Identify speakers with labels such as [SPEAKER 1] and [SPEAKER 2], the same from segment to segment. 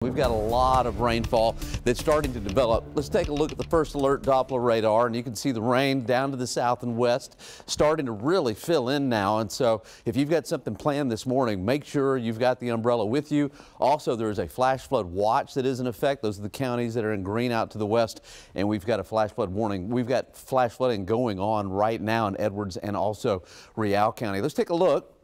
[SPEAKER 1] We've got a lot of rainfall that's starting to develop. Let's take a look at the first alert Doppler radar, and you can see the rain down to the south and west starting to really fill in now. And so if you've got something planned this morning, make sure you've got the umbrella with you. Also, there is a flash flood watch that is in effect. Those are the counties that are in green out to the west, and we've got a flash flood warning. We've got flash flooding going on right now in Edwards and also Real County. Let's take a look.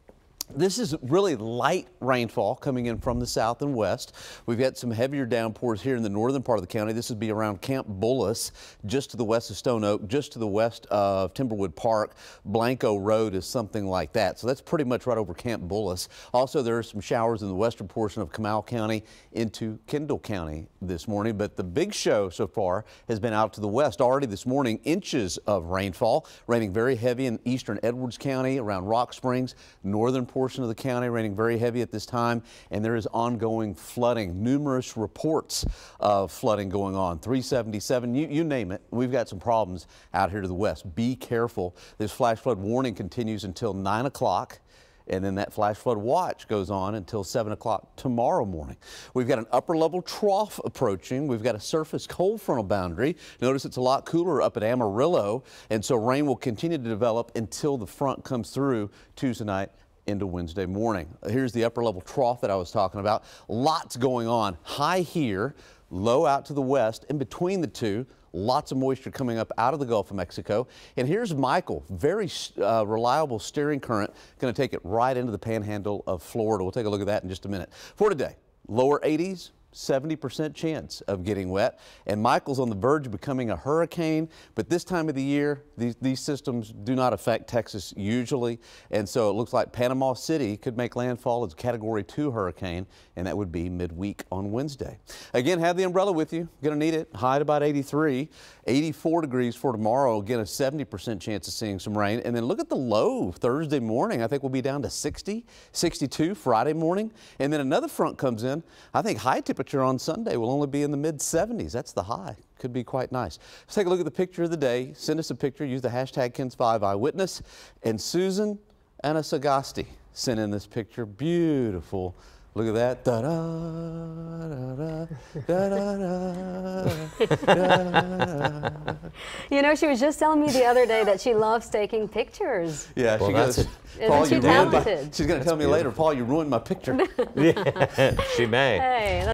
[SPEAKER 1] This is really light rainfall coming in from the south and west. We've got some heavier downpours here in the northern part of the county. This would be around Camp Bullis, just to the west of Stone Oak, just to the west of Timberwood Park. Blanco Road is something like that. So that's pretty much right over Camp Bullis. Also, there are some showers in the western portion of Comal County into Kendall County this morning. But the big show so far has been out to the west. Already this morning, inches of rainfall, raining very heavy in eastern Edwards County, around Rock Springs, northern portion of the county raining very heavy at this time, and there is ongoing flooding. Numerous reports of flooding going on. 377, you name it. We've got some problems out here to the west. Be careful. This flash flood warning continues until 9 o'clock. And then that flash flood watch goes on until 7 o'clock tomorrow morning. We've got an upper level trough approaching. We've got a surface cold frontal boundary. Notice it's a lot cooler up at Amarillo, and so rain will continue to develop until the front comes through Tuesday night into Wednesday morning. Here's the upper level trough that I was talking about. Lots going on. High here, low out to the west. In between the two, lots of moisture coming up out of the Gulf of Mexico. And here's Michael, very reliable steering current, going to take it right into the panhandle of Florida. We'll take a look at that in just a minute. For today, lower 80s. 70% chance of getting wet, and Michael's on the verge of becoming a hurricane, but this time of the year these systems do not affect Texas usually, and so it looks like Panama City could make landfall as a Category 2 hurricane, and that would be midweek on Wednesday. Again, have the umbrella with you. Gonna need it. High at about 83, 84 degrees for tomorrow. Again, a 70% chance of seeing some rain, and then look at the low Thursday morning. I think we'll be down to 60, 62 Friday morning, and then another front comes in. I think high temperature on Sunday will only be in the mid-70s. That's the high. Could be quite nice. Let's take a look at the picture of the day. Send us a picture. Use the hashtag KENS5Eyewitness. And Susan Anasagasti sent in this picture. Beautiful. Look at that. Da -da, da -da, da -da, da.
[SPEAKER 2] You know, she was just telling me the other day that she loves taking pictures.
[SPEAKER 1] Yeah,
[SPEAKER 3] well,
[SPEAKER 1] she goes,
[SPEAKER 2] Paul,
[SPEAKER 1] Isn't she
[SPEAKER 2] talented?
[SPEAKER 1] She's going to tell me later, Paul, you ruined my picture.
[SPEAKER 3] Yeah, she may.
[SPEAKER 2] Hey,